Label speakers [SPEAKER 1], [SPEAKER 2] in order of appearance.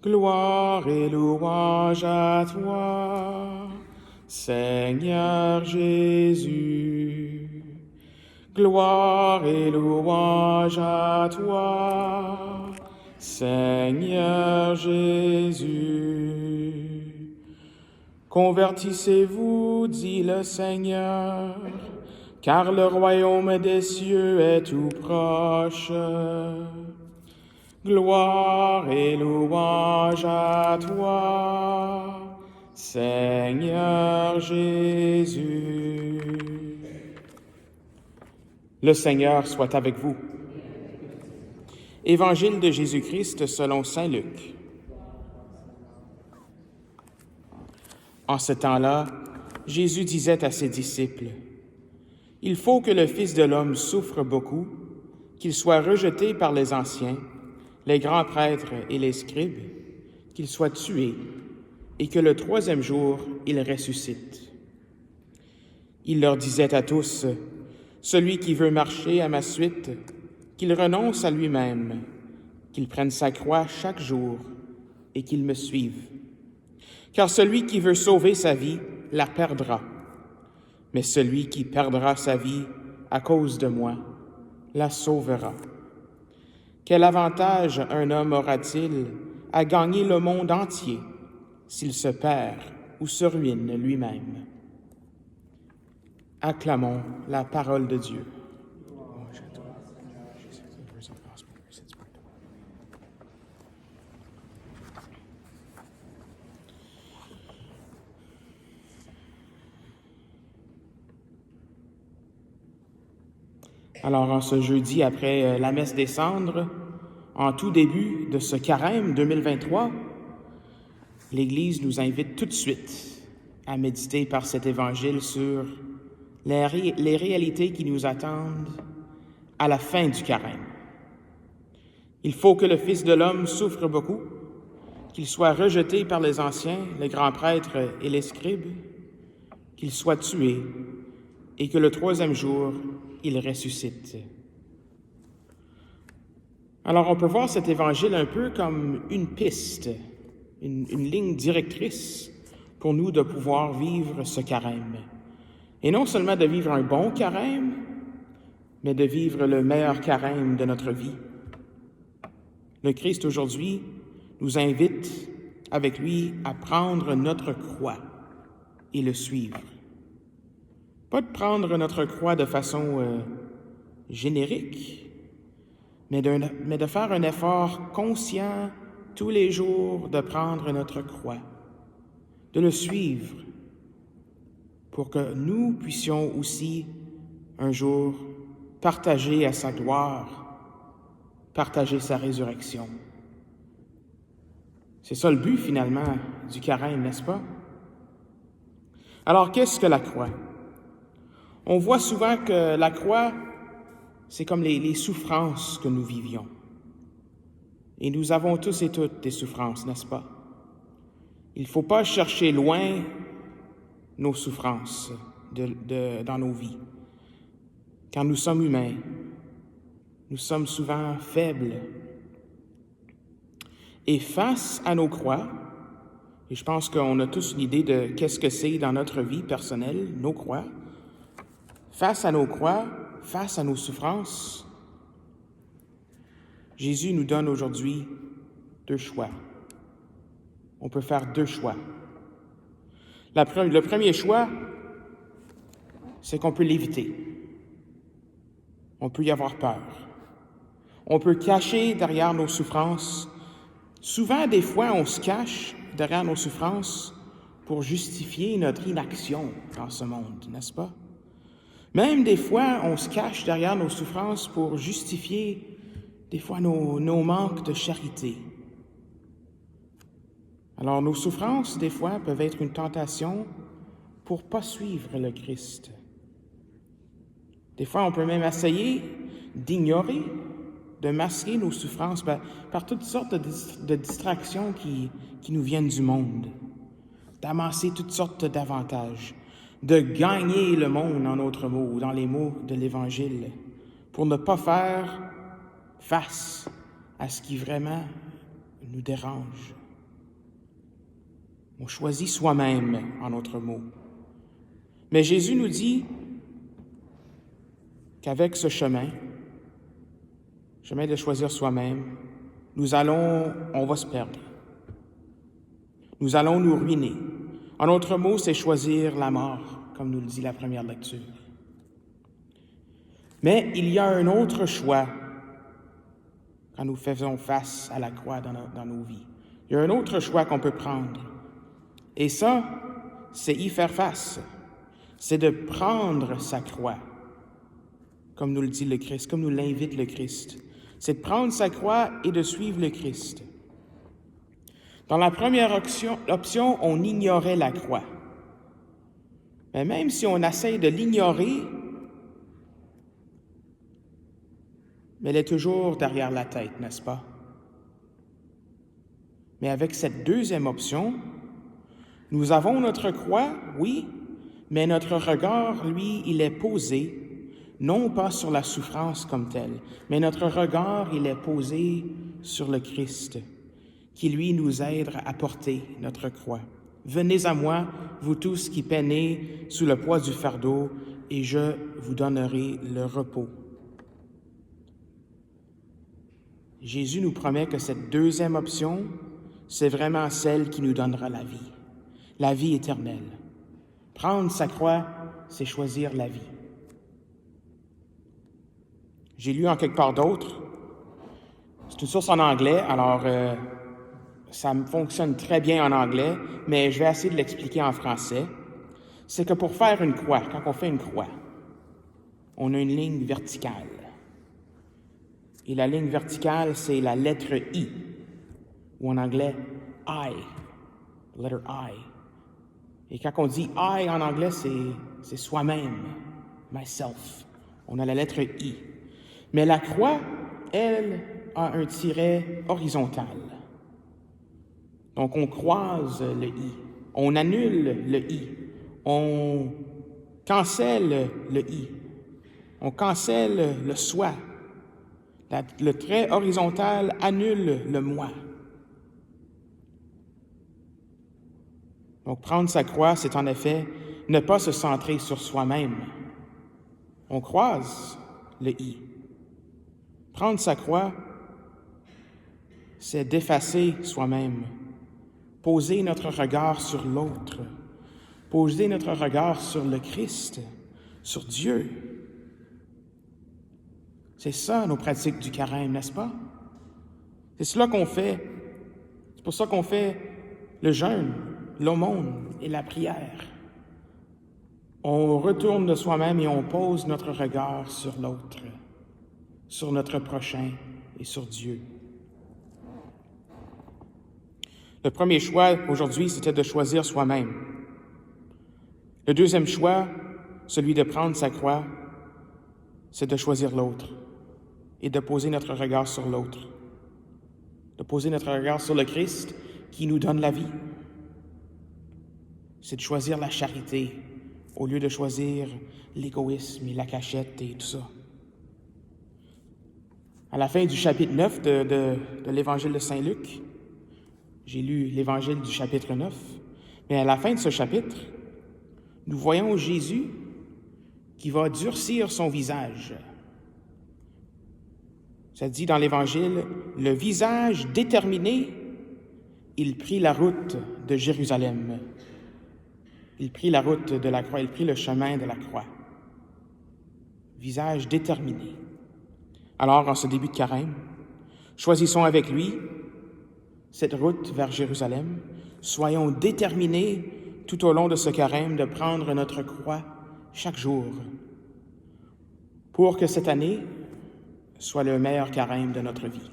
[SPEAKER 1] Gloire et louange à toi, Seigneur Jésus. Gloire et louange à toi, Seigneur Jésus. Convertissez-vous, dit le Seigneur, car le royaume des cieux est tout proche. Gloire et louange à toi, Seigneur Jésus. Le Seigneur soit avec vous. Évangile de Jésus-Christ selon saint Luc. En ce temps-là, Jésus disait à ses disciples, « Il faut que le Fils de l'homme souffre beaucoup, qu'il soit rejeté par les anciens, les grands prêtres et les scribes, qu'il soit tué, et que le troisième jour, il ressuscite. » Il leur disait à tous, « Celui qui veut marcher à ma suite, qu'il renonce à lui-même, qu'il prenne sa croix chaque jour, et qu'il me suive. Car celui qui veut sauver sa vie la perdra, mais celui qui perdra sa vie à cause de moi la sauvera. Quel avantage un homme aura-t-il à gagner le monde entier s'il se perd ou se ruine lui-même? » Acclamons la parole de Dieu. Alors, en ce jeudi, après la messe des cendres, en tout début de ce carême 2023, l'Église nous invite tout de suite à méditer par cet évangile sur les réalités qui nous attendent à la fin du carême. Il faut que le Fils de l'homme souffre beaucoup, qu'il soit rejeté par les anciens, les grands prêtres et les scribes, qu'il soit tué et que le troisième jour, il ressuscite. Alors, on peut voir cet évangile un peu comme une piste, une ligne directrice pour nous de pouvoir vivre ce carême. Et non seulement de vivre un bon carême, mais de vivre le meilleur carême de notre vie. Le Christ aujourd'hui nous invite avec lui à prendre notre croix et le suivre. Pas de prendre notre croix de façon générique, mais de faire un effort conscient tous les jours de prendre notre croix, de le suivre, pour que nous puissions aussi un jour partager à sa gloire, partager sa résurrection. C'est ça le but finalement du carême, n'est-ce pas? Alors qu'est-ce que la croix? On voit souvent que la croix, c'est comme les souffrances que nous vivions. Et nous avons tous et toutes des souffrances, n'est-ce pas? Il ne faut pas chercher loin nos souffrances dans nos vies. Car nous sommes humains. Nous sommes souvent faibles. Et face à nos croix, et je pense qu'on a tous une idée de qu'est-ce que c'est dans notre vie personnelle, nos croix, face à nos croix, face à nos souffrances, Jésus nous donne aujourd'hui deux choix. On peut faire deux choix. Le premier choix, c'est qu'on peut l'éviter. On peut y avoir peur. On peut cacher derrière nos souffrances. Souvent, des fois, on se cache derrière nos souffrances pour justifier notre inaction dans ce monde, n'est-ce pas? Même des fois, on se cache derrière nos souffrances pour justifier des fois nos manques de charité. Alors, nos souffrances, des fois, peuvent être une tentation pour ne pas suivre le Christ. Des fois, on peut même essayer d'ignorer, de masquer nos souffrances par toutes sortes de distractions qui nous viennent du monde, d'amasser toutes sortes d'avantages, de gagner le monde en d'autres mots, dans les mots de l'Évangile, pour ne pas faire face à ce qui vraiment nous dérange. On choisit soi-même, en d'autres mots. Mais Jésus nous dit qu'avec ce chemin de choisir soi-même, on va se perdre. Nous allons nous ruiner. En d'autres mots, c'est choisir la mort, comme nous le dit la première lecture. Mais il y a un autre choix quand nous faisons face à la croix dans nos vies. Il y a un autre choix qu'on peut prendre. Et ça, c'est y faire face. C'est de prendre sa croix, comme nous le dit le Christ, comme nous l'invite le Christ. C'est de prendre sa croix et de suivre le Christ. Dans la première option, on ignorait la croix. Mais même si on essaye de l'ignorer, elle est toujours derrière la tête, n'est-ce pas? Mais avec cette deuxième option, nous avons notre croix, oui, mais notre regard, lui, il est posé, non pas sur la souffrance comme telle, mais notre regard, il est posé sur le Christ, qui, lui, nous aide à porter notre croix. Venez à moi, vous tous qui peinez sous le poids du fardeau, et je vous donnerai le repos. Jésus nous promet que cette deuxième option, c'est vraiment celle qui nous donnera la vie éternelle. Prendre sa croix, c'est choisir la vie. J'ai lu en quelque part d'autre, c'est une source en anglais, alors ça me fonctionne très bien en anglais, mais je vais essayer de l'expliquer en français. C'est que pour faire une croix, quand on fait une croix, on a une ligne verticale. Et la ligne verticale, c'est la lettre I, ou en anglais, I, letter I. Et quand on dit I en anglais, c'est soi-même, myself. On a la lettre I. Mais la croix, elle, a un tiret horizontal. Donc, on croise le I. On annule le I. On cancelle le I. On cancelle le soi. Le trait horizontal annule le moi. Donc, prendre sa croix, c'est en effet ne pas se centrer sur soi-même. On croise le I. Prendre sa croix, c'est d'effacer soi-même, poser notre regard sur l'autre, poser notre regard sur le Christ, sur Dieu. C'est ça nos pratiques du carême, n'est-ce pas? C'est cela qu'on fait. C'est pour ça qu'on fait le jeûne, l'aumône et la prière. On retourne de soi-même et on pose notre regard sur l'autre, sur notre prochain et sur Dieu. Le premier choix aujourd'hui, c'était de choisir soi-même. Le deuxième choix, celui de prendre sa croix, c'est de choisir l'autre et de poser notre regard sur l'autre, de poser notre regard sur le Christ qui nous donne la vie. C'est de choisir la charité au lieu de choisir l'égoïsme et la cachette et tout ça. À la fin du chapitre 9 de l'Évangile de Saint Luc, j'ai lu l'Évangile du chapitre 9, mais à la fin de ce chapitre, nous voyons Jésus qui va durcir son visage. Ça dit dans l'Évangile, le visage déterminé, il prit la route de Jérusalem. Il prit la route de la croix, il prit le chemin de la croix. Visage déterminé. Alors, en ce début de carême, choisissons avec lui cette route vers Jérusalem. Soyons déterminés tout au long de ce carême de prendre notre croix chaque jour pour que cette année soit le meilleur carême de notre vie.